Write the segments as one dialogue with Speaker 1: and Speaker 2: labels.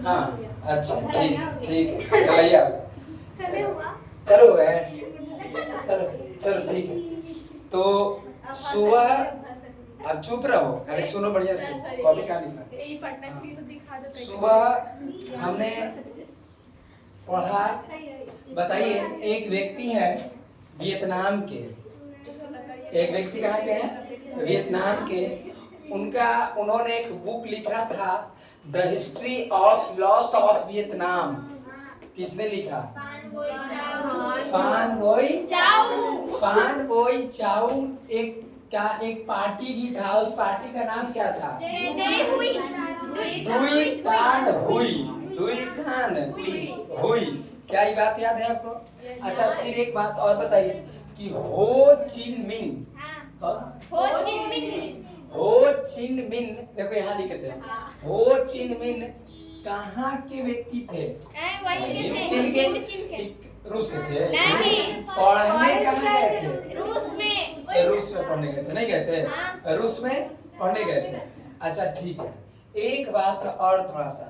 Speaker 1: हाँ अच्छा ठीक ठीक कलैया चलो गए चलो चलो ठीक है। तो सुबह अब चुप रहो, खाली सुनो बढ़िया से, कॉपी कहाँ लिखा। सुबह हमने पढ़ा, बताइए एक व्यक्ति है वियतनाम के, एक व्यक्ति कहाँ के हैं, वियतनाम के। उन्होंने एक बुक लिखा था the history of loss of Vietnam. किसने लिखा? फान बोई चाउ। एक पार्टी भी था, उस पार्टी का नाम क्या था? दुई तान हुई। क्या ये बात याद है आपको? अच्छा फिर एक बात और बताइए कि हो चिन मिन देखो यहाँ लिखे थे, हो चिन मिन कहाँ के व्यक्ति थे? चीन के, रूस के थे। पढ़ने कहाँ गए थे? रूस में पढ़ने गए थे, नहीं गए थे? रूस में पढ़ने गए थे। अच्छा ठीक है, एक बात और थोड़ा सा,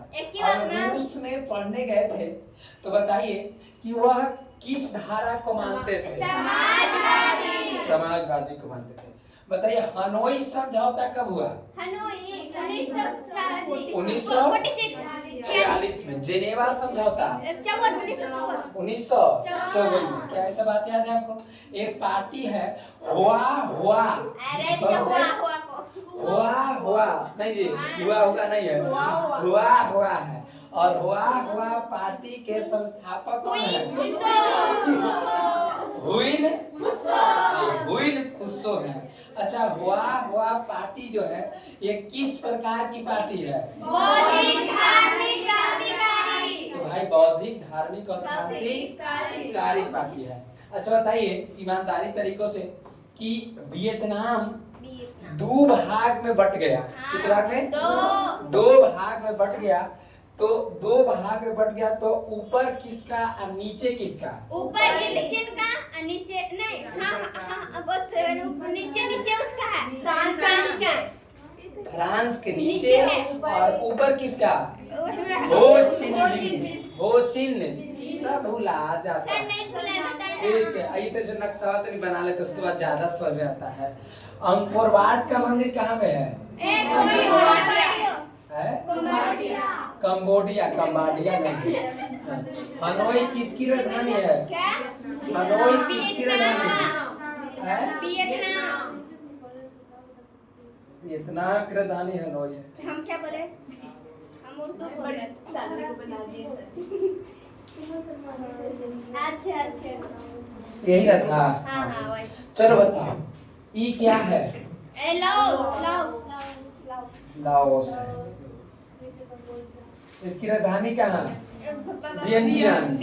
Speaker 1: अब रूस में पढ़ने गए थे तो बताइए कि वह किस धारा को मानते थे? समाजवादी को मानते थे। बताइए हनोई समझौता कब हुआ? 1946 में। जेनेवा समझौता 1954 में। क्या ऐसा बात याद है आपको? एक पार्टी है हुआ नहीं जी, हुआ नहीं है, हुआ है। और हुआ पार्टी के संस्थापक कौन है? हुइन फुस्सो है। अच्छा हुआ पार्टी जो है ये किस प्रकार की पार्टी है? बौद्धिक धार्मिक क्रांतिकारी। तो भाई बौद्धिक धार्मिक और क्रांतिकारी पार्टी है। अच्छा बताइए ईमानदारी तरीकों से कि वियतनाम दो भाग में बट गया। कितने भाग में? दो भाग में बट गया। तो दो भाग में बट गया तो ऊपर किसका और नीचे किसका? ऊपर नीचे का, नीचे नहीं, नीचे उसका है, फ्रांस का। फ्रांस के नीचे और ऊपर किसका? हो चिन्ह सब भूला जाता है। ठीक है, आइए तो जो नक्शा तो नहीं बना लेते उसके बाद ज्यादा समझ में आता है। अंकोर वाट का मंदिर कहाँ में है? कंबोडिया नहीं। हनोई किसकी राजधानी है? हनोई किसकी राजधानी है? वियतनाम की राजधानी हनोई है। हम क्या बोले? हम उर्दू बोले। अच्छा यही रहा। हाँ। चलो बताओ ई क्या है? लाओस है। इसकी राजधानी कहाँ? वियंतियान।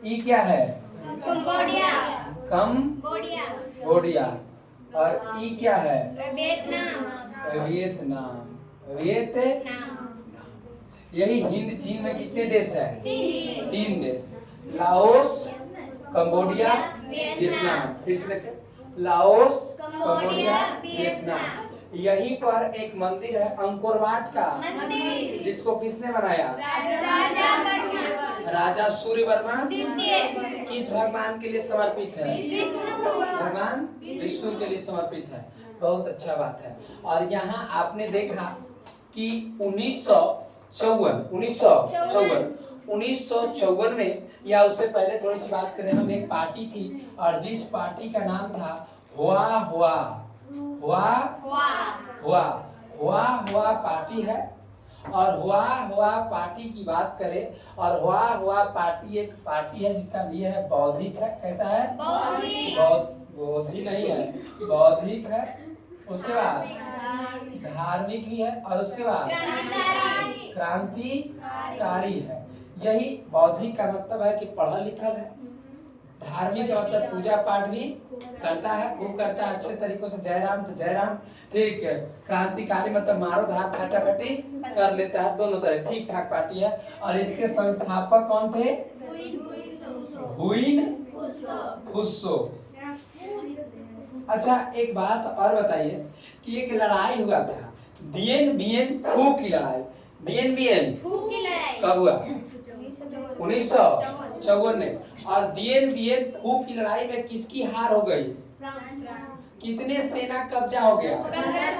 Speaker 1: ई क्या है? कंबोडिया। और ई क्या है? वियतनाम। यही हिंद चीन में कितने देश है? 3 देश, लाओस, कंबोडिया, वियतनाम। फिर से देखें, लाओस, कंबोडिया, वियतनाम। यहीं पर एक मंदिर है अंकोर वाट का, जिसको किसने बनाया? राजा सूर्य वर्मा। किस भगवान के लिए समर्पित है? भगवान विष्णु के लिए समर्पित है। बहुत अच्छा बात है। और यहाँ आपने देखा कि 1954 में, या उससे पहले थोड़ी सी बात करें, हम एक पार्टी थी और जिस पार्टी का नाम था हुआ पार्टी है। और हुआ पार्टी की बात करें और हुआ पार्टी एक पार्टी है जिसका लिए है बौद्धिक है। कैसा है? बौद्धिक नहीं है, बौद्धिक है। उसके बाद धार्मिक भी है और उसके बाद क्रांतिकारी है। यही बौद्धिक का मतलब है कि पढ़ा लिखा है। धार्मिक का मतलब पूजा पाठ भी करता है, खूब करता है अच्छे तरीकों से। जय राम तो जय राम, ठीक है। क्रांतिकारी मतलब मारो धार फाटाफाटी कर लेता है, दोनों तरह ठीक ठाक पार्टी है। और इसके संस्थापक कौन थे? हुइन फुस्सो। अच्छा एक बात और बताइए कि एक लड़ाई हुआ था, दियन बियन फू की लड़ाई। दियन बियन कब हुआ? 1954 में। और दियन बियन फू की लड़ाई में किसकी हार हो गई? कितने सेना कब्जा हो गया?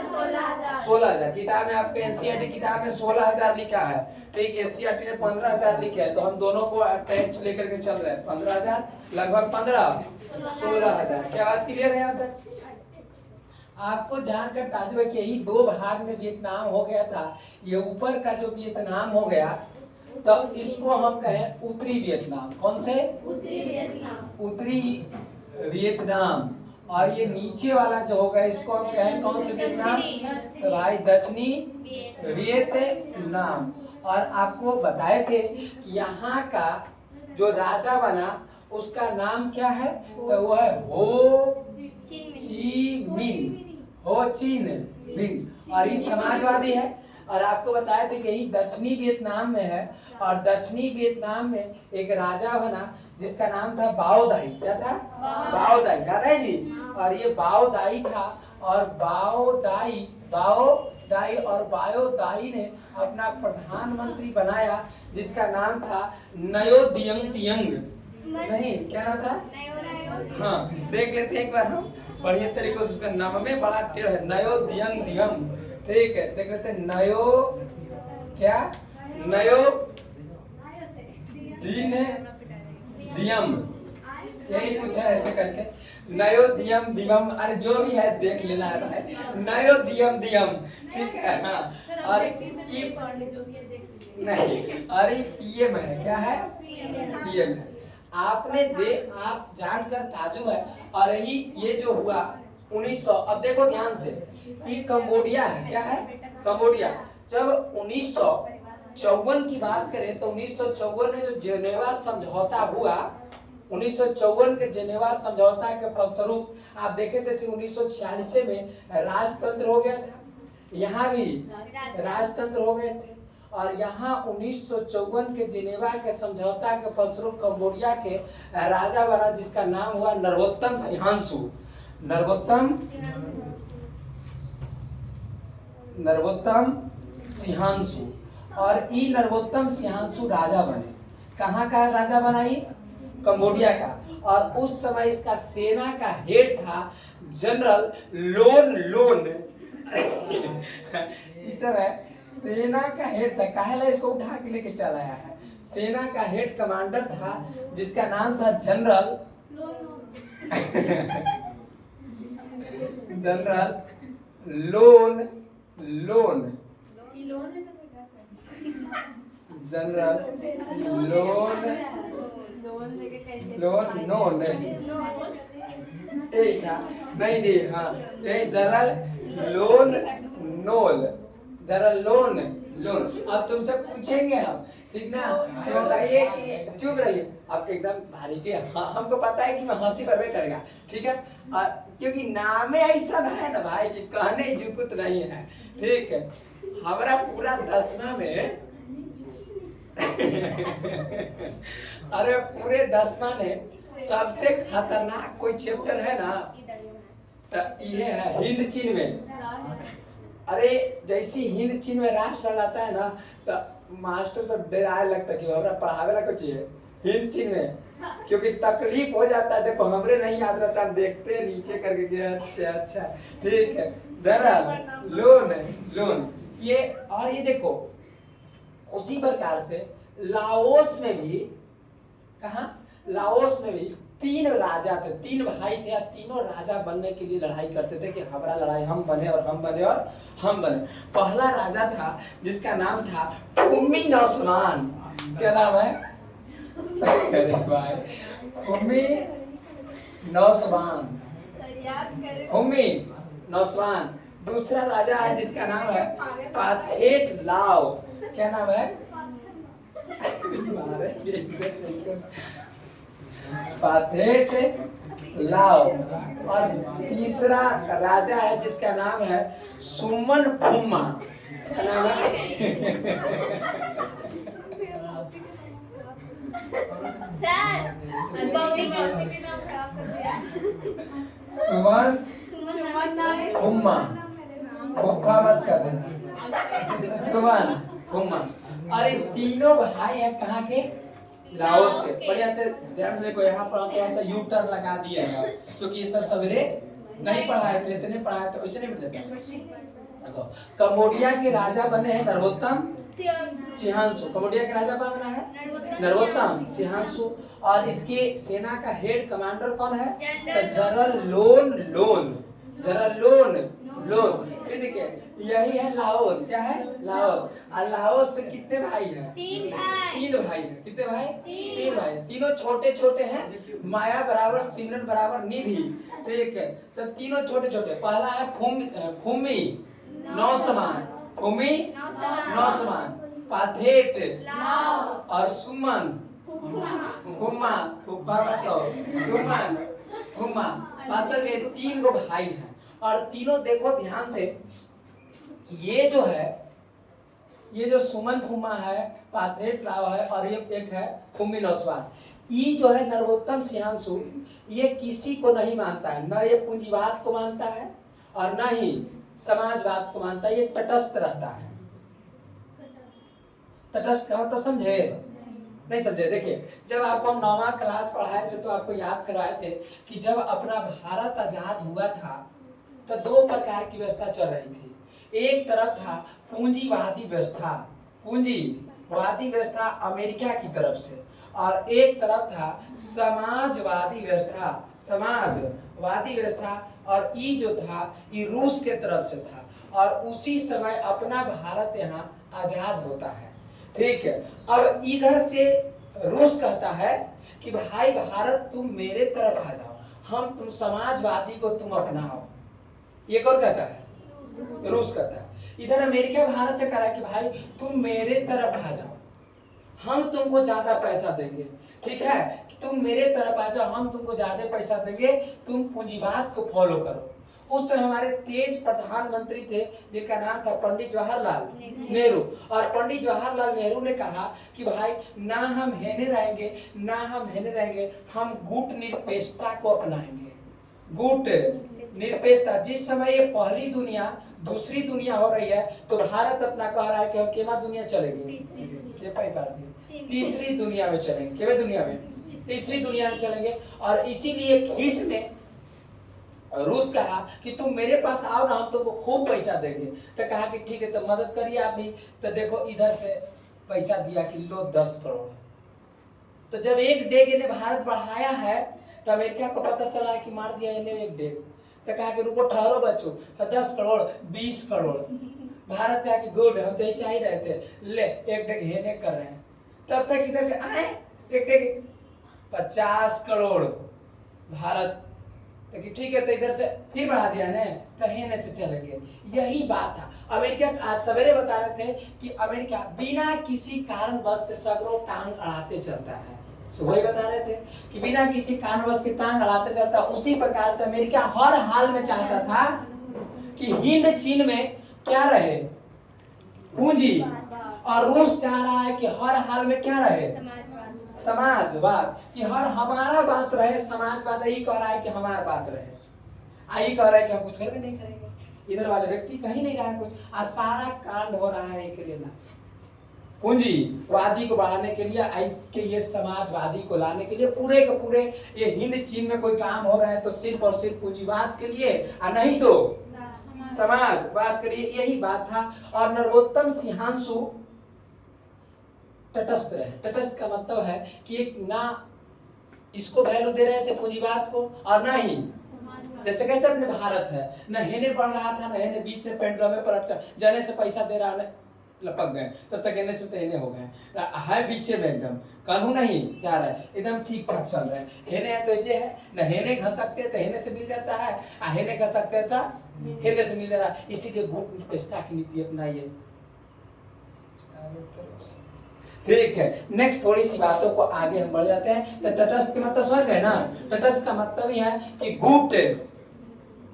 Speaker 1: 16,000। किताब में आपके एनसीईआरटी किताब में 16,000 लिखा है, ठीक, एनसीईआरटी ने 15,000 लिखा है, तो हम दोनों को अटैच लेकर के चल रहे हैं। 15,000 लगभग 15 16,000। क्या बात क्लियर है यहाँ तक? आपको जानकर ताजुब है कि यही दो भाग में वियतनाम हो गया था। ये ऊपर का जो वियतनाम हो गया, तो इसको हम कहें उत्तरी वियतनाम। कौन से? उत्तरी वियतनाम। उत्तरी वियतनाम। और ये नीचे वाला जो होगा इसको हम कहें कौन से वियतनाम? तो भाई दक्षिणी वियतनाम। और आपको बताए थे कि यहाँ का जो राजा बना उसका नाम क्या है? तो वो है हो ची मिन। हो चिन मिन। और ये समाजवादी है। और आपको बताए थे कि यही दक्षिणी वियतनाम में है। और दक्षिणी वियतनाम में एक राजा बना जिसका नाम था बाओ दाई। क्या था? बाओ दाई। याद है जी? और ये बाओ दाई था। और बाओ दाई और बाओ दाई ने अपना प्रधानमंत्री बनाया जिसका नाम था नयो दियंग तियंग। नहीं, क्या नाम था? हाँ, देख लेते हैं एक बार हम बढ़िया तरीके से। उसका नाम में बड़ा टेढ़ है, नयो दियंग दियम। ठीक है, देख लेते हैं। नयो क्या? नयो दिन दियम, यही कुछ है ऐसे करके। नयो दियम दियम, अरे जो भी है देख लेना है भाई। नयो दियम दियम, ठीक है। हाँ, और नहीं, अरे पीएम है। क्या है? पीएम है। आप जानकर ताजुब है। और ये जो हुआ 1900, अब देखो ध्यान से, ये कंबोडिया है। क्या है? कंबोडिया। जब 1954 की बात करें तो 1954 में जो जेनेवा समझौता हुआ, 1954 के जेनेवा समझौता के फलस्वरूप आप देखे थे 1946 में राजतंत्र हो गया था। यहाँ भी राजतंत्र हो गए थे। और यहाँ 1954 के जिनेवा के समझौता के फलस्वरूप कंबोडिया के राजा बना जिसका नाम हुआ नरोत्तम सिंहासू। नरोत्तम सिंहासू। और ई नरोत्तम सिंहासू राजा बने। कहाँ का राजा बना? ये कंबोडिया का। और उस समय इसका सेना का हेड था जनरल लोन। इस समय सेना का हेड था। काहेला इसको उठा के लेके चल आया है? सेना का हेड कमांडर था जिसका नाम था जनरल लोन। जनरल लोन एक था नहीं जी। हाँ, जनरल लोन। अब तुमसे पूछेंगे हम, ठीक ना, कि बताइए कि चुप रहिए। अब एकदम भारी के हमको पता है कि मैं हंसी पर करेगा, ठीक है, क्योंकि नाम ऐसा है ना भाई कि कहने जुकुत नहीं है। ठीक है, हमारा पूरा 10वां में अरे पूरे 10वां में सबसे खतरनाक कोई चैप्टर है ना तो ये है हिंद चीन में। अरे जैसी हिंद चीन में राष्ट्र लाता है ना तो मास्टर सब डराए लगता कि हमारा पढ़ावे ला कुछ है हिंद चीन में, क्योंकि तकलीफ हो जाता है। देखो हमरे नहीं याद रहता, हम देखते हैं नीचे करके गया। अच्छा ठीक है, जरा लोन ये। और ये देखो उसी प्रकार से लाओस में भी, कहा लाओस में भी 3 राजा थे, 3 भाई थे। तीनों राजा बनने के लिए लड़ाई करते थे कि हमारा लड़ाई हम बने और हम बने और हम बने। पहला राजा था जिसका नाम था उम्मी नौसवान। क्या नाम है? अरे भाई उम्मी नौसवान। दूसरा राजा है जिसका नाम है पाथेट लाओ। क्या नाम है? पाथेट लाओ। और तीसरा राजा है जिसका नाम है सुमन फुम्मा। क्या नाम है? सुमन हुम्मा, हुब्बा मत कर देना, सुमन हुम्मा। अरे तीनों भाई हैं कहाँ के? लाओस के। बढ़िया से ध्यान से देखो, यहाँ पर हम थोड़ा सा यू टर्न लगा दिए हैं क्योंकि इस तरफ सवेरे नहीं पढ़ाए थे, इतने पढ़ाए थे वैसे नहीं बदलता। देखो कंबोडिया के राजा बने हैं नरोत्तम सिंहासु। कंबोडिया के राजा कौन बना है? नरोत्तम सिंहासु। और इसकी सेना का हेड कमांडर कौन है? तो general loan loan, general loan loan. फिर देखिए यही है लाओस। क्या है? लाओस। और लाओस में कितने भाई हैं? 3 भाई हैं। कितने भाई? 3 भाई। तीनों छोटे छोटे हैं, माया बराबर सिमरन बराबर निधि। ठीक है, तो तीनों छोटे छोटे। पहला है फूमी नौसमान, फूमी नौसमान, पाथेट और सुमन हुम्मा, हुब्बा बताओ, सुमन हुम्मा। पाचल के 3 गो भाई हैं और तीनों देखो ध्यान से, ये जो है, ये जो सुमन फुम्मा है, पाथेट लाव है और ये एक है फुम्मी नौसवान। ये जो है नरोत्तम सिंहासु, ये किसी को नहीं मानता है, न ये पूंजीवाद को मानता है और न ही समाजवाद को मानता है। ये तटस्थ रहता है। तटस्थ का मतलब समझे? नहीं समझे? देखिए जब आपको हम 9वां क्लास पढ़ाए थे तो आपको याद करवाए थे कि जब अपना भारत आजाद हुआ था तो 2 प्रकार की व्यवस्था चल रही थी। एक तरफ था पूंजीवादी व्यवस्था, पूंजीवादी व्यवस्था अमेरिका की तरफ से, और एक तरफ था समाजवादी व्यवस्था, समाजवादी व्यवस्था। और ये जो था ये रूस के तरफ से था। और उसी समय अपना भारत यहाँ आजाद होता है। ठीक है, अब इधर से रूस कहता है कि भाई भारत तुम मेरे तरफ आ जाओ, हम तुम समाजवादी को तुम अपनाओ। ये कौन कहता है? रूस कहता है। इधर अमेरिका भारत से कह रहा है कि भाई तुम मेरे तरफ आ जाओ, हम तुमको ज्यादा पैसा देंगे। ठीक है, कि तुम मेरे तरफ आ जाओ, हम तुमको ज्यादा पैसा देंगे, तुम पूंजीवाद को फॉलो करो। उस समय हमारे तेज प्रधानमंत्री थे जिनका नाम था पंडित जवाहरलाल नेहरू। और पंडित जवाहरलाल नेहरू ने कहा कि भाई ना हम हेने रहेंगे, ना हम हेने रहेंगे, हम गुट निरपेक्षता को अपनाएंगे। गुट निरपेक्षता। जिस समय ये पहली दुनिया दूसरी दुनिया हो रही है तो भारत अपना कह रहा है कि हम केमा दुनिया चलेंगे? तीसरी दुनिया में चलेंगे। केवे दुनिया में? तीसरी दुनिया में चलेंगे। और इसीलिए खीस ने रूस कहा कि तुम मेरे पास आओ ना, हम तुमको खूब पैसा देंगे। तो कहा कि ठीक है, तो मदद करिए आप भी। तो देखो इधर से पैसा दिया कि लो 10 करोड़। तो जब एक डेग इन्हें भारत बढ़ाया है तो अमेरिका को पता चला है कि मार दिया इन्हें एक डेग। तो कहा कि रुको ठहरो बच्चों, 10 करोड़ 20 करोड़। भारत कहा कि गुड, हम तो ये चाह ही रहे थे, ले एक डेग हेने कर रहे हैं। तब तक इधर आए एक डेग 50 करोड़ भारत। तो कि ठीक है, तो इधर से फिर बढ़ा दिया ने, तो हेने से चलेंगे। यही बात है। अमेरिका आज सवेरे बता रहे थे कि अमेरिका बिना किसी कारणवश से सगरों टांग अड़ाते चलता है। वही बता रहे थे कि बिना किसी कारणवश के टांग अड़ाते चलता। उसी प्रकार से अमेरिका हर हाल में चाहता था कि हिंद चीन में क्या रहे? पूंजी। और रूस चाह रहा है कि हर हाल में क्या रहे? समाजवाद। कि हर हमारा बात रहे, समाजवाद यही कह रहा है कि हमारा बात रहे। यही कह रहा है कि हम कुछ भी नहीं करेंगे। इधर वाले व्यक्ति कहीं नहीं रहा है कुछ। आज सारा कांड हो रहा है एक रेला पूंजीवादी को बढ़ाने के लिए, इसके ये समाजवादी को लाने के लिए। पूरे के पूरे ये हिंद चीन में कोई काम हो रहा है तो सिर्फ और सिर्फ पूंजीवाद के लिए, और नहीं तो समाजवाद के लिए। यही बात था। और नरोत्तम सिंहासु तटस्थ रहे। तटस्थ का मतलब है कि एक ना इसको वैल्यू दे रहे थे पूंजीवाद को, और ना ही जैसे कैसे अपने भारत है, न हेने बढ़ रहा था, न हेने बीच में पेंडुलम में पलट कर जाने से पैसा दे रहा, लपक गए, तब तक हेने से तेने हो गए है, बीचे में एकदम कानून नहीं जा रहा है, एकदम ठीक ठाक चल रहा है। हेने है तो ये है, न हेने खसकते तो हेने से मिल जाता है, हेने खसकते था हेने से मिल जाता है। इसीलिए गुट निरपेक्षता की नीति अपनाइए। ठीक है, नेक्स्ट थोड़ी सी बातों को आगे हम बढ़ जाते हैं। तो तटस्थ के मतलब समझ गए ना? तटस्थ का मतलब यह है कि गुट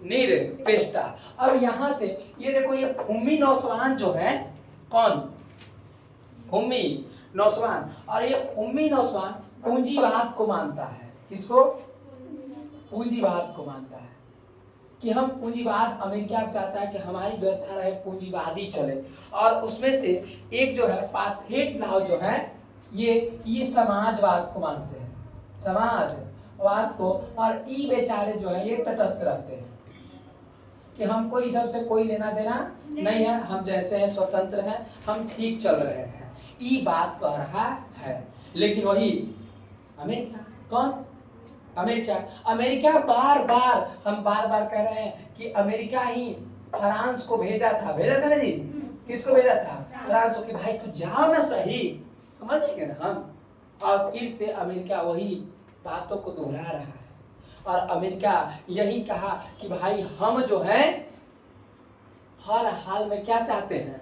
Speaker 1: निरपेक्षता। अब यहां से ये देखो, ये फुम्मी नौसवान जो है, कौन? फुम्मी नौसवान। और ये फुम्मी नौसवान पूंजीवाद को मानता है। किसको? पूंजीवाद को मानता है। कि हम पूंजीवाद, अमेरिका चाहता है कि हमारी व्यवस्था रहे पूंजीवादी चले, और उसमें से एक जो है पाथेट लॉ जो है ये समाजवाद को मानते हैं, समाजवाद को, और ई बेचारे जो है ये तटस्थ रहते हैं कि हमको इस सब से कोई लेना देना नहीं है, हम जैसे हैं स्वतंत्र हैं, हम ठीक चल रहे हैं, ई बात कह रहा है। लेकिन वही अमेरिका, कौन? अमेरिका हम बार बार कह रहे हैं कि अमेरिका ही फ्रांस को भेजा था ना जी? किसको भेजा था? फ्रांस को, कि भाई तू जाओ ना, सही समझ लेंगे ना हम। और फिर से अमेरिका वही बातों को दोहरा रहा है, और अमेरिका यही कहा कि भाई हम जो है हर हाल में क्या चाहते हैं,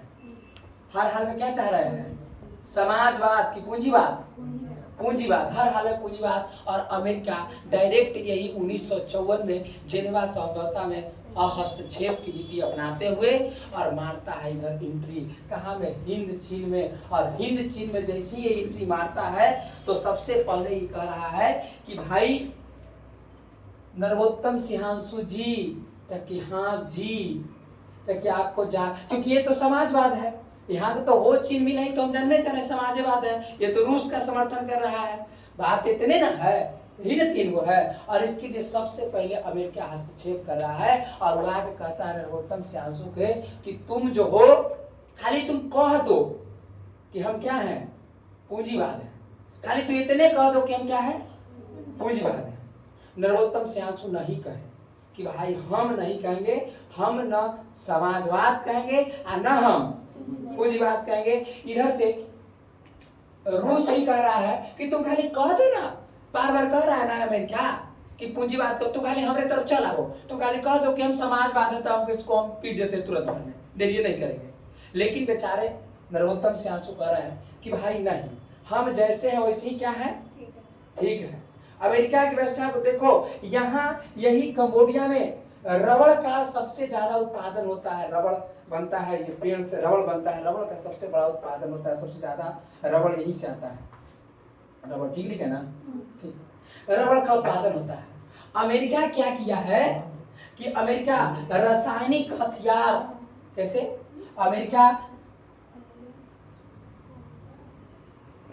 Speaker 1: हर हाल में क्या चाह रहे हैं? समाजवाद की पूंजीवाद, हर हाल में पूंजीवाद। और अमेरिका डायरेक्ट यही 1954 में जेनेवा समझौता में हस्तक्षेप की नीति अपनाते हुए और मारता है इधर एंट्री, कहाँ में? हिंद चीन में। और हिंद चीन में जैसे ही एंट्री मारता है तो सबसे पहले ये कह रहा है कि भाई नरोत्तम सिंहांशु जी, ताकि हाँ जी, ताकि आपको जा, क्योंकि ये तो समाजवाद है, यहाँ तो हो चीन भी नहीं तो हम जानते करें समाजवाद है, ये तो रूस का समर्थन कर रहा है, बात इतने ना है, हिंद तीन वो है। और इसके लिए सबसे पहले अमेरिका हस्तक्षेप कर रहा है, और वो आगे कहता है नरोत्तम सिंहांशु के कि तुम जो हो खाली तुम कह दो कि हम क्या हैं? पूंजीवाद है, खाली तो इतने कह दो कि हम क्या है? पूंजीवाद है। नरोत्तम सिंहांशु नहीं कहे कि भाई हम नहीं कहेंगे, हम न समाजवाद कहेंगे और न हम पूंजीवाद कहेंगे। इधर से रूस ही कह रहा है कि तुम खाली कह दो ना, बार बार कह रहा है ना अमेरिका कि पूंजीवाद को, तू खाली हमारे तरफ चला हो, तू खाली कह दो कि हम समाजवाद है, तो हम इसको हम पीट देते तुरंत भर में, देरिए नहीं करेंगे। लेकिन बेचारे नरोत्तम सिंहांशु कह रहे हैं कि भाई नहीं, हम जैसे हैं वैसे ही क्या है? ठीक है। अमेरिका की व्यवस्था को देखो, यहाँ यही कंबोडिया में रबड़ का सबसे ज्यादा उत्पादन होता है, रबड़ बनता है, ये पेड़ से रबड़ बनता है, रबड़ का सबसे बड़ा उत्पादन होता है, सबसे ज्यादा रबड़ यहीं से आता है, रबड़ ठीक है ना, रबड़ का उत्पादन होता है। अमेरिका क्या किया है कि अमेरिका रासायनिक हथियार, कैसे? अमेरिका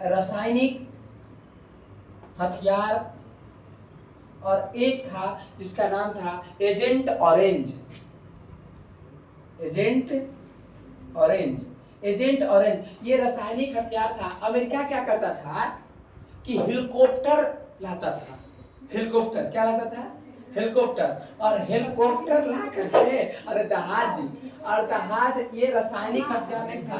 Speaker 1: रासायनिक हथियार, और एक था जिसका नाम था एजेंट ऑरेंज, ये रासायनिक हथियार था। अमेरिका क्या करता था कि हेलीकॉप्टर लाता था, हेलीकॉप्टर क्या लाता था? हेलीकॉप्टर, और हेलीकॉप्टर ला करके, अरे जहाज, ये रासायनिक हथियार नहीं था,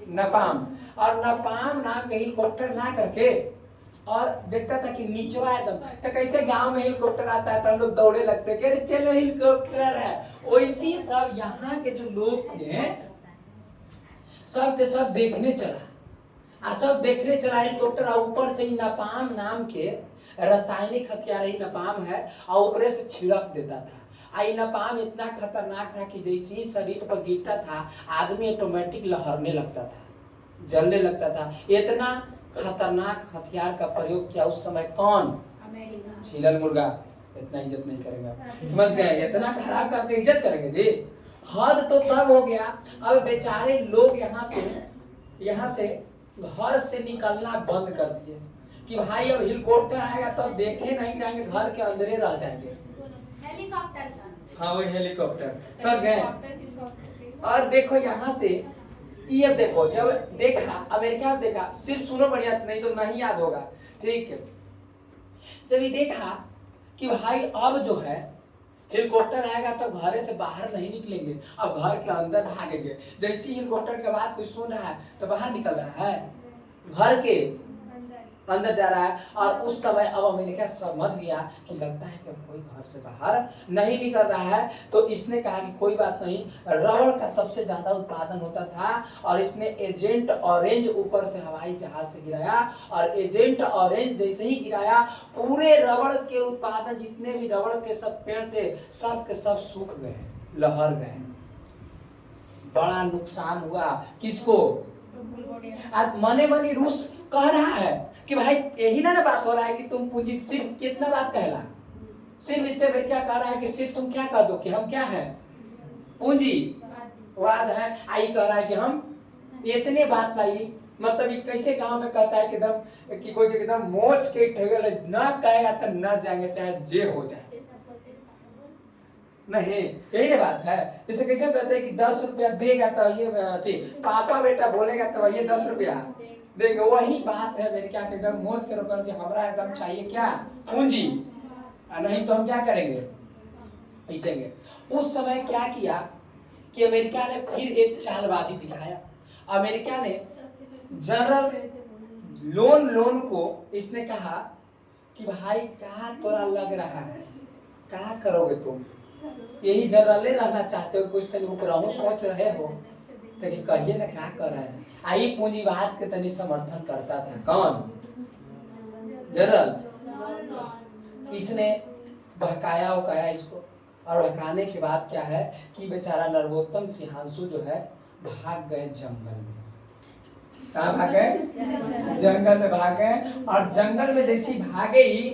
Speaker 1: नपाम, और नपाम नाम के हेलीकॉप्टर ला करके, और देखता था कि नीचवा एकदम, तो कैसे गांव में हेलीकॉप्टर आता है तो हम लोग दौड़े लगते कि अरे चलो हेलीकॉप्टर है, वैसी सब यहाँ के जो लोग थे सब के सब देखने चला हेलीकॉप्टर, और ऊपर से ही नपाम नाम के रासायनिक हथियार ही नपाम है, और ऊपर से छिड़क देता था। आई नपाम इतना खतरनाक था कि जैसे ही शरीर पर गिरता था आदमी ऑटोमेटिक लहरने लगता था, जलने लगता था। इतना खतरनाक हथियार का प्रयोग किया उस समय कौन? छीलन मुर्गा। इतना इज्जत नहीं करेगा, समझ गए? इतना खराब करके इज्जत करेंगे जी, हद तो तब हो गया। अब बेचारे लोग यहाँ से घर से निकलना बंद कर दिए कि भाई अब हेलीकॉप्टर आएगा तो अब देखे नहीं जाएंगे, घर के अंदर रह जाएंगे। हाँ वही हेलीकॉप्टर, समझ गए? और देखो यहाँ से ये देखो, जब देखा अमेरिका, देखा, सिर्फ सुनो बढ़िया से, नहीं तो नहीं याद होगा, ठीक है? जब ये देखा कि भाई अब जो है हेलीकॉप्टर आएगा तो घर से बाहर नहीं निकलेंगे, अब घर के अंदर भागेंगे। जैसे हेलीकॉप्टर के बाद कोई सुन रहा है तो बाहर निकल रहा है, घर के अंदर जा रहा है। और उस समय अब अमेरिका समझ गया कि लगता है कि कोई घर से बाहर नहीं निकल रहा है, तो इसने कहा कि कोई बात नहीं, रबड़ का सबसे ज्यादा उत्पादन होता था, और इसने एजेंट ऑरेंज ऊपर से हवाई जहाज से गिराया, और एजेंट ऑरेंज जैसे ही गिराया पूरे रबड़ के उत्पादन, जितने भी रबड़ के सब पेड़ थे सब के सब सूख गए, लहर गए, बड़ा नुकसान हुआ। किसको? आज मने मनी रूस कह रहा है कि भाई यही ना बात हो रहा है कि तुम पूंजी सिर्फ कितना बात कहला, सिर्फ इससे फिर क्या कह रहा है कि सिर्फ तुम क्या कह दो कि हम क्या है, पूंजीवाद है। आई कह रहा है कि हम इतने बात लाई, मतलब ये कैसे गांव में कहता है कि एकदम कि कोई एकदम मोच के ठगल ना कहेगा तो ना जाएंगे चाहे जे हो जाए, नहीं यही बात है। जैसे कैसे कहते हैं कि 10 रुपया देगा तो ये पापा बेटा बोलेगा तो ये 10 रुपया देंगे, वही बात है मेरे क्या एकदम मोच के रोकन के हमरा एकदम चाहिए क्या, पूंजी, नहीं तो हम क्या करेंगे, पीटेंगे। उस समय क्या किया कि अमेरिका ने फिर एक चालबाजी दिखाया। अमेरिका ने जनरल लोन को इसने कहा कि भाई क्या तोरा लग रहा है, क्या करोगे तुम, यही जनरले रहना चाहते हो, कुछ तनी ऊपर सोच रहे हो, तो कहिए ना क्या कर रहे हैं। आई पूंजीवाद के तनी समर्थन करता था कौन, जनरल। इसने बहकाया उकाया इसको, और बहकाने के बाद क्या है कि बेचारा नरोत्तम सिंहांशु जो है भाग गए जंगल में। कहाँ भाग गए, जंगल में भाग गए। और जंगल में जैसी भागे ही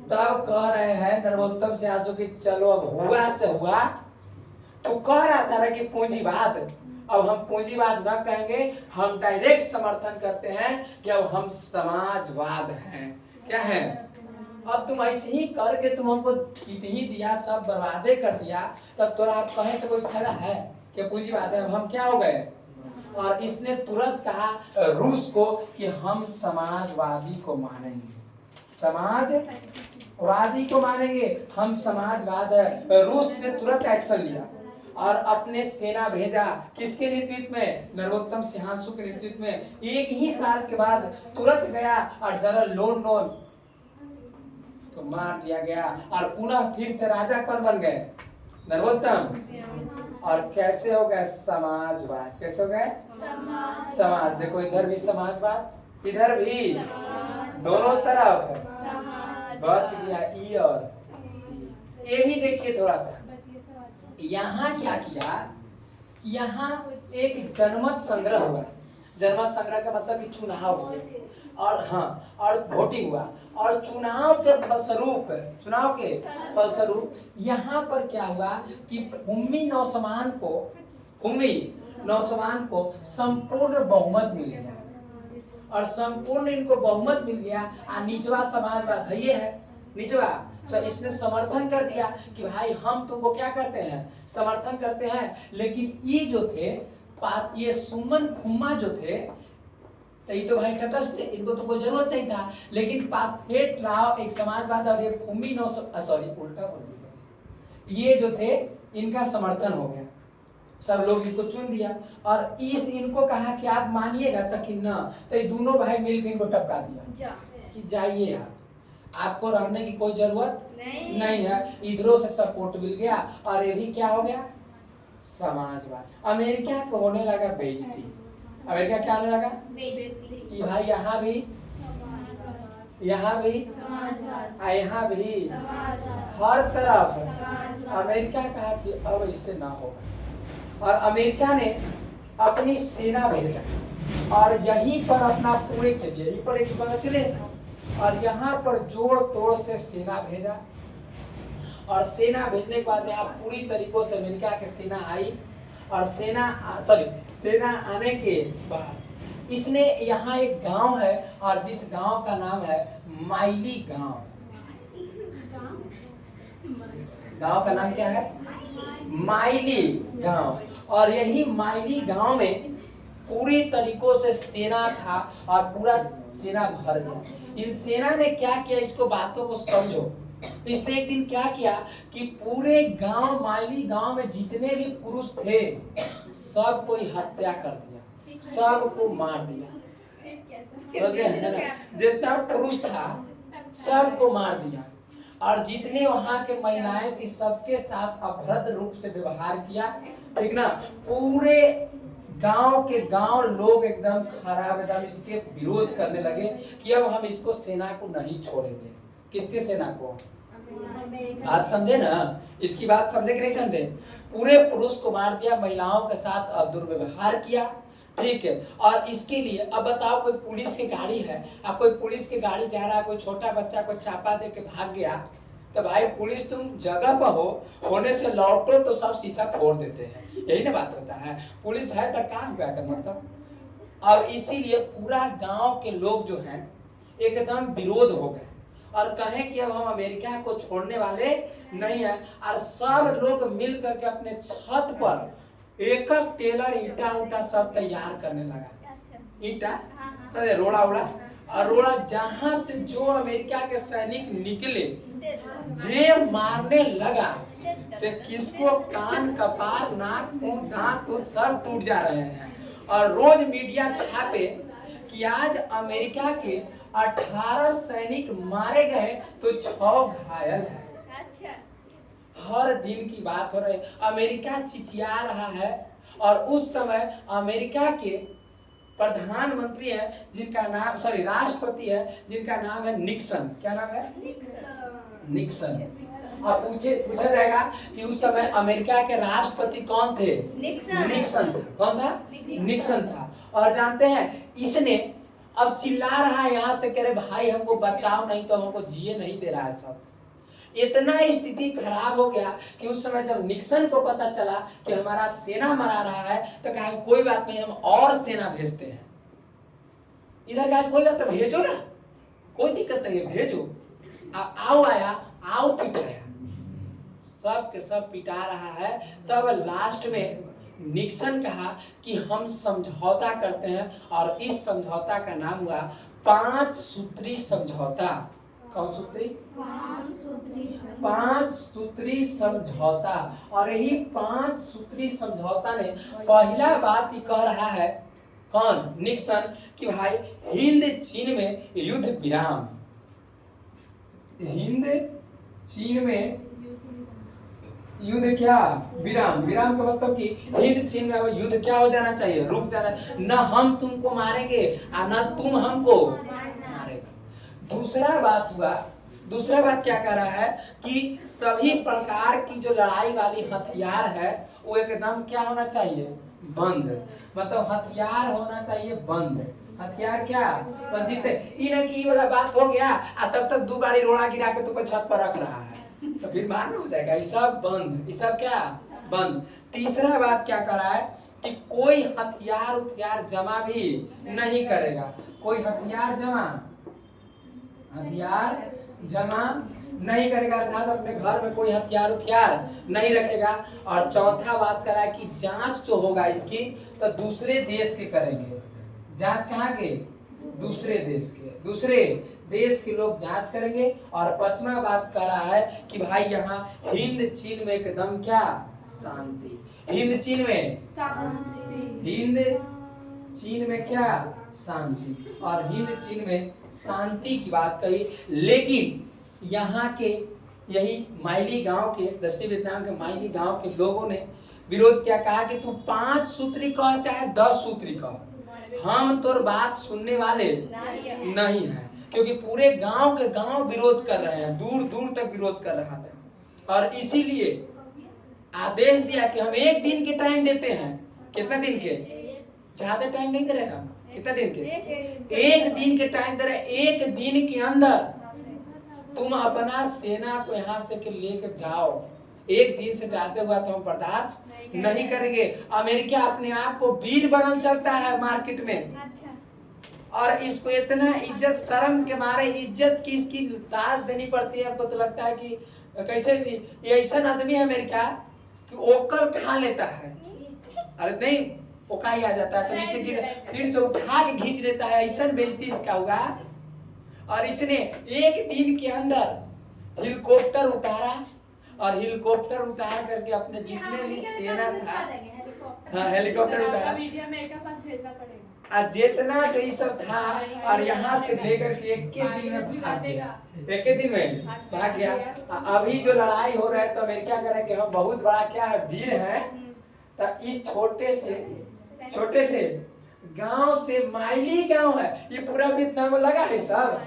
Speaker 1: तब कह रहे हैं नरोत्तम सिंहांशु की चलो अब हुआ से हुआ, तो कह रहा था कि पूंजीवाद, अब हम पूंजीवाद न कहेंगे, हम डायरेक्ट समर्थन करते हैं कि अब हम समाजवाद हैं। क्या है, अब तुम ऐसे ही करके तुम हमको पीट ही दिया, सब बर्बादे कर दिया, तब तोरा आप कहे से कोई फायदा है कि पूंजीवाद है, अब हम क्या हो गए। और इसने तुरंत कहा रूस को कि हम समाजवादी को मानेंगे, समाजवादी को मानेंगे, हम समाजवाद है। रूस ने तुरंत एक्शन लिया और अपने सेना भेजा, किसके नेतृत्व में, नरोत्तम सिंहांशु के नेतृत्व में। एक ही साल के बाद तुरंत गया और जनरल लोन को मार दिया गया, और पुनः फिर से राजा कौन बन गए, नरोत्तम। और कैसे हो गए, समाजवाद, कैसे हो गए, समाज। देखो इधर भी समाजवाद, इधर भी, दोनों तरफ बच गया ई और ये भी। देखिए थोड़ा सा यहाँ क्या किया, यहाँ एक जनमत संग्रह हुआ। जनमत संग्रह का मतलब कि चुनाव हुआ, और हाँ, और वोटिंग हुआ, और चुनाव के फलस्वरूप यहाँ पर क्या हुआ कि भूमि नौसमान को संपूर्ण बहुमत मिल गया, और संपूर्ण इनको बहुमत मिल गया। और निचवा समाजवाद है, ये है निचवा, सो इसने समर्थन कर दिया कि भाई हम तुमको क्या करते हैं, समर्थन करते हैं। लेकिन ये जो थे ये सुमन खुम्मा जो थे, तो ये तो भाई तटस्थ थे, इनको तो कोई जरूरत नहीं था। लेकिन पाथेट लाओ एक समाजवाद और ये भूमि उल्टा बोल दिया, ये जो थे इनका समर्थन हो गया, सब लोग इसको चुन दिया। और इनको कहा कि आप मानिएगा तक कि ना, तो ये दोनों भाई मिलकर इनको टपका दिया कि जाइए आपको रहने की कोई जरूरत नहीं है। इधरों से सपोर्ट मिल गया, और ये भी क्या हो गया, समाजवाद। अमेरिका को होने लगा बेइज्जती। अमेरिका क्या होने लगा कि भाई यहाँ भी यहाँ भी हर तरफ। अमेरिका कहा कि अब इससे ना होगा, और अमेरिका ने अपनी सेना भेजा, और यहीं पर अपना पूरे के लिए यहीं पर एक बचले था, और यहाँ पर जोड़ तोड़ से सेना भेजा। और सेना भेजने के बाद यहाँ पूरी तरीकों से अमेरिका की सेना आई, और सेना आने के बाद इसने यहाँ एक गांव है, और जिस गांव का नाम है माइली गांव। गांव का नाम क्या है, माइली गांव। और यही माइली गांव में पूरी तरीकों से सेना था, और पूरा सेना भर गया। इन सेना ने क्या किया, इसको बातों को समझो। इसने एक दिन क्या किया कि पूरे गांव, माइली गांव में जितने भी पुरुष थे सब कोई हत्या कर दिया, सबको मार दिया। समझ गए, जितना पुरुष था सबको मार दिया, और जितने वहां के महिलाएं थी सबके साथ अभद्र रूप से व्यवहार किया, ठीक ना। पूरे गांव के गांव लोग एकदम खराब, एकदम इसके विरोध करने लगे कि अब हम इसको सेना को नहीं छोड़ेंगे। किसके सेना को, बात समझे ना, इसकी बात समझे कि नहीं समझे। पूरे पुरुष को मार दिया, महिलाओं के साथ दुर्व्यवहार किया, ठीक है। और इसके लिए अब बताओ, कोई पुलिस की गाड़ी है, अब कोई पुलिस की गाड़ी जा रहा है, कोई छोटा बच्चा को चापा दे के भाग गया, तो भाई पुलिस तुम जगह पर होने से लौटो तो सब शीशा फोड़ देते हैं, यही ना बात होता है। पुलिस है तो कहाँ हुआ कर मतलब। और इसीलिए पूरा गांव के लोग जो हैं एकदम विरोध हो गए और कहें कि अब हम अमेरिका को छोड़ने वाले नहीं है। और सब लोग मिल करके अपने छत पर एक टेलर ईटा उटा सब तैयार करने लगा, ईटा सब रोड़ा उड़ा, और रोड़ा जहां से जो अमेरिका के सैनिक निकले जे मारने लगा से किसको कान कपार नाक मुंह दांत तो सब टूट जा रहे हैं। और रोज मीडिया छापे कि आज अमेरिका के 18 सैनिक मारे गए तो 6 घायल है। हर दिन की बात हो रही है, अमेरिका चिचिया रहा है। और उस समय अमेरिका के प्रधानमंत्री है जिनका नाम राष्ट्रपति है जिनका नाम है निक्सन। क्या नाम है? निक्सन। अब पूछा जाएगा कि उस समय अमेरिका के राष्ट्रपति कौन थे? निक्सन था। कौन था? निक्सन था। और जानते हैं इसने अब चिल्ला रहा है यहाँ से, कह रहे भाई हमको बचाओ नहीं तो हमको जिए नहीं दे रहा है सब। इतना स्थिति खराब हो गया कि उस समय जब निक्सन को पता चला कि हमारा सेना मरा रहा है तो कहा कोई बात नहीं, हम और सेना भेजते हैं। इधर कहा कोई बात, भेजो ना, कोई दिक्कत नहीं है, भेजो। आओ आया, आओ पिटाया, सब के सब पिटा रहा है। तब लास्ट में निक्सन कहा कि हम समझौता करते हैं, और इस समझौता का नाम हुआ 5 सूत्री समझौता। कौन सूत्री? 5 सूत्री समझौता। और यही 5 सूत्री समझौता ने पहला बात ही कह रहा है, कौन? निक्सन, कि भाई हिंद चीन में युद्ध विराम। हिंद चीन में युद्ध क्या? विराम। विराम का मतलब कि हिंद चीन में युद्ध क्या हो जाना चाहिए? रुक जाना। न हम तुमको मारेंगे और न तुम हमको मारेगा। दूसरा बात क्या कर रहा है कि सभी प्रकार की जो लड़ाई वाली हथियार है वो एकदम क्या होना चाहिए? बंद। मतलब हथियार होना चाहिए बंद। हथियार क्या? जीते इन्हें की वाला बात हो गया, तब तक 2 गाड़ी रोड़ा गिरा के तो छत पर रख रहा है तो फिर मारना हो जाएगा। ये सब बंद, ये सब क्या? बंद। तीसरा बात क्या कर रहा है कि कोई हथियार जमा भी नहीं करेगा। कोई हथियार जमा नहीं करेगा, अर्थात अपने घर में कोई हथियार नहीं रखेगा। और चौथा बात कर रहा है कि जांच जो होगा इसकी तो दूसरे देश के करेंगे। जांच कहाँ के? दूसरे देश के लोग जांच करेंगे। और 5वां बात कर रहा है कि भाई यहाँ हिंद चीन में एकदम क्या? शांति। हिंद चीन में क्या? शांति। और हिंद चीन में शांति की बात कही। लेकिन यहाँ के यही माइली गांव के, दक्षिण वियतनाम के माइली गांव के लोगों ने विरोध क्या कहा कि तू 5 सूत्री कह चाहे 10 सूत्री कह, हम तोर बात सुनने वाले नहीं है। क्योंकि पूरे गांव के गांव विरोध कर रहे हैं, दूर दूर तक विरोध कर रहा था। और इसीलिए आदेश दिया कि हम 1 दिन के टाइम देते हैं। कितना दिन के? ज्यादा टाइम नहीं दे रहे हम। कितना दिन के? 1 दिन के टाइम दे रहे। 1 दिन के अंदर तुम अपना सेना को यहाँ से के लेकर जाओ। 1 दिन से जाते हुआ तो हम बर्दाश्त नहीं करेंगे। अमेरिका अपने आप को वीर बनल चलता है मार्केट में। और इसको इतना इज्जत शर्म के मारे इज्जत की इसकी दाज देनी पड़ती है। हमको तो लगता है कि कैसे भी ये ऐसा आदमी है अमेरिका कि ओकर खा लेता है। अरे नहीं, ओका ही आ जाता है तो नीचे गिर, फिर से उठा के खींच लेता है। ऐसा बेइज्जती इसका हुआ। और इसने 1 दिन के अंदर हेलीकॉप्टर उतारा, और हेलीकॉप्टर उतार करके अपने जितने भी सेना था, हेलीकॉप्टर उतारा और जितना जो ये सब था, और यहाँ से लेकर के 1 दिन में भाग गया। अभी जो लड़ाई हो रहा है तो अमेरिका कह रहा है कि हम बहुत बड़ा क्या है? वीर है। तो इस छोटे से गांव से, माइली गांव है, ये पूरा वियतनाम में लगा है सब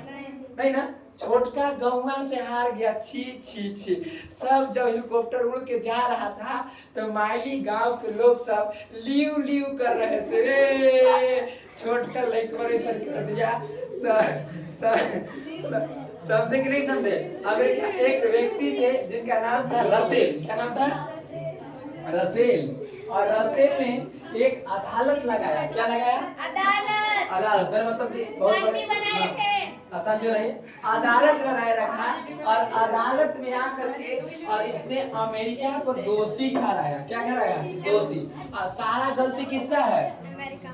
Speaker 1: नहीं ना। छोटका गौवा से हार गया। छी छी छी। सब जब हेलीकॉप्टर उड़ के जा रहा था तो माइली गांव के लोग सब लियो लियो कर रहे थे रे। छोटका लड़का ऐसा कर दिया। समझे कि नहीं समझे? अमेरिका एक व्यक्ति थे जिनका नाम था रसेल। क्या नाम था? रसेल। और रसेल ने एक अदालत लगाया। क्या लगाया? अदालत। अदालत मेरा मतलब कि बहुत बड़े आसान जो रहे अदालत बनाए रखा। और अदालत में आकर के और इसने अमेरिका को दोषी ठहराया। क्या ठहराया? दोषी। और सारा गलती किसका है?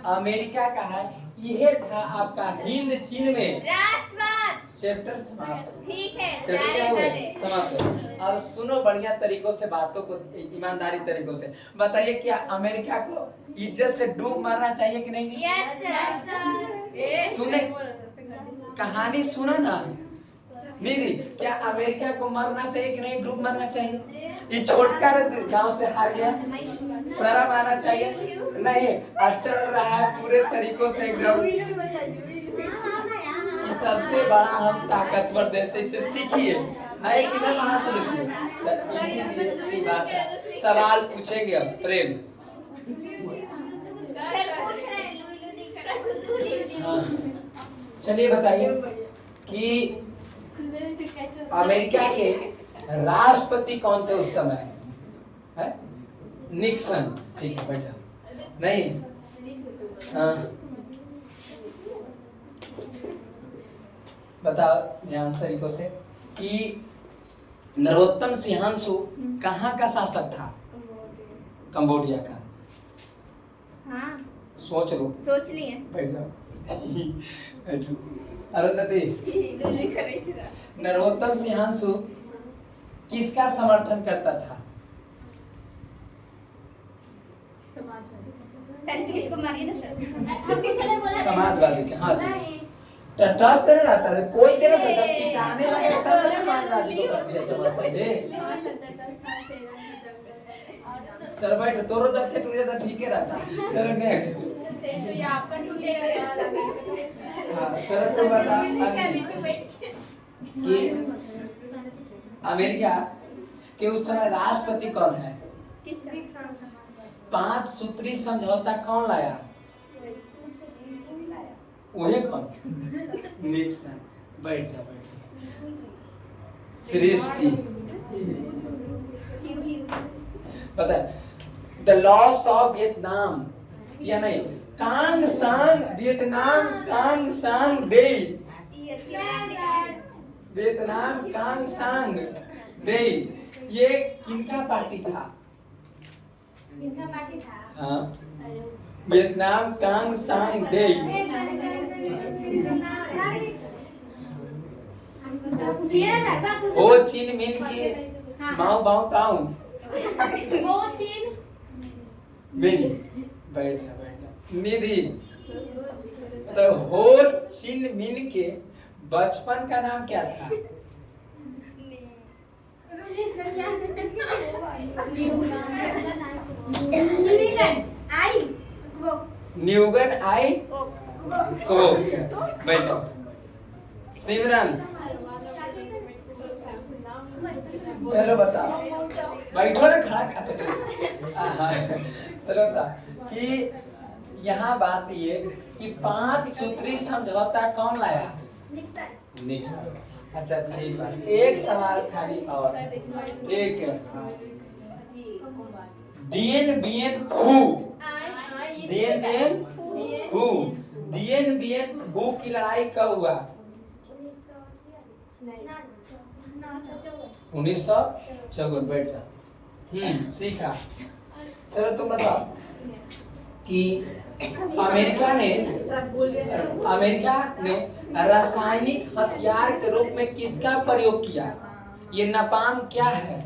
Speaker 1: अमेरिका का है। यह था आपका हिंद चीन में राष्ट्रवाद। चैप्टर समाप्त। ठीक है, चैप्टर क्या हुए? समाप्त। अब सुनो बढ़िया तरीकों से बातों को, ईमानदारी तरीकों से बताइए, क्या अमेरिका को इज्जत से डूब मरना चाहिए कि नहीं? Yes sir. सुने कहानी सुना ना निधि, क्या अमेरिका को मरना चाहिए कि नहीं? डूब मरना चाहिए? ये छोटका गांव से हार गया, शर्म आना चाहिए नहीं? चल रहा है पूरे तरीकों से एकदम। सबसे बड़ा हम ताकतवर देश, इसे सीखिए है कि ना मना सुनिए। इसीलिए बात है, सवाल पूछेंगे अब प्रेम। हाँ चलिए बताइए कि अमेरिका के राष्ट्रपति कौन थे उस समय? है निक्सन। ठीक है, बैठ जाओ। नहीं हाँ बताओ ध्यान तरीकों से कि नरोत्तम सिंहांशु कहाँ का शासक था? कंबोडिया का। हाँ सोच लो। सोच लिए। बैठ जाओ। अरुंधति, नरोत्तम सिंहांशु किसका समर्थन करता था? समाजवादी के। हाँ जी, ट्रस्ट नहीं रहता है कोई के ना जब टिकाने लगे तब समाजवादी को करती है समर्थन दे। चल बैठ, तोरो दत्ते टूट जाता ठीक है रहता। चलो नेक्स्ट। हाँ चलो तुम बता कि अमेरिका के उस समय राष्ट्रपति कौन है? 5 सूत्री समझौता कौन लाया? वही कौन? निक्सन। बैठ जा बैठ जा। सृष्टि पता है द लॉस ऑफ वियतनाम या नहीं? कांग सांग वियतनाम कांग सांग दे। वियतनाम कांग सांग दे ये किनका पार्टी था? किनका पार्टी था? हाँ वियतनाम कांग सांग दे। हो चीन मिन की माऊ बाऊ ताऊ हो चीन मिन। बैठ जा बैठ जा। निधि तो हो चीन मिन के बचपन का नाम क्या था? न्यूगन आई को। बैठो सिमरन। चलो बताओ, बैठो ना खड़ा। अच्छा चलो बताओ कि यहाँ बात ये कि 5 सूत्री समझौता कौन लाया? निक्सन। अच्छा ठीक बात। एक सवाल खाली और एक दियन बियन हु। दियन बियन हु। दियन बियन हु की लड़ाई कब हुआ? 1954। बैठ जा। सीखा। चलो तुम बताओ कि अमेरिका ने रासायनिक हथियार के रूप में किसका प्रयोग किया? ये नपाम क्या है?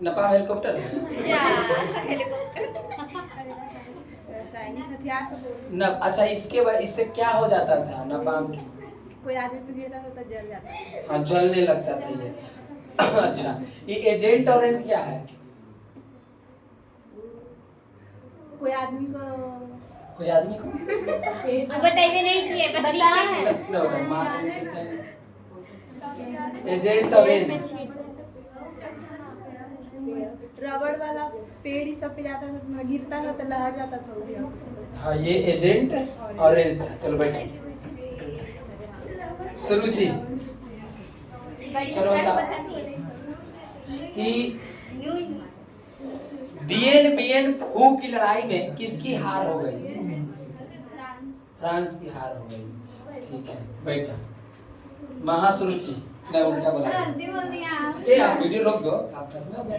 Speaker 1: नपाम हेलीकॉप्टर है। रासायनिक हथियार। अच्छा इससे क्या हो जाता था नपाम के? कोई आदमी पे गिरता था तो जल जाता था। हाँ जलने लगता था ये। अच्छा ये एजेंट ऑरेंज क्या है? कोई कोई आदमी को
Speaker 2: बताइए नहीं किए बस
Speaker 3: बता है
Speaker 1: ना बता माँ एजेंट ऑरेंज
Speaker 4: रबड़ वाला पेड़ ही सब पे जाता था, गिरता था तो लहर जाता था उधर।
Speaker 1: हाँ ये एजेंट ऑरेंज था। चलो बैठो सुरुचि चलो बताओ कि दियन बियन फू की लड़ाई में किसकी हार हो गई? फ्रांस की हार हो गई। ठीक है बैठ जा। महासुरुचि नहीं उल्टा बोला। ये आप वीडियो रोक दो। आप खत्म हो गया।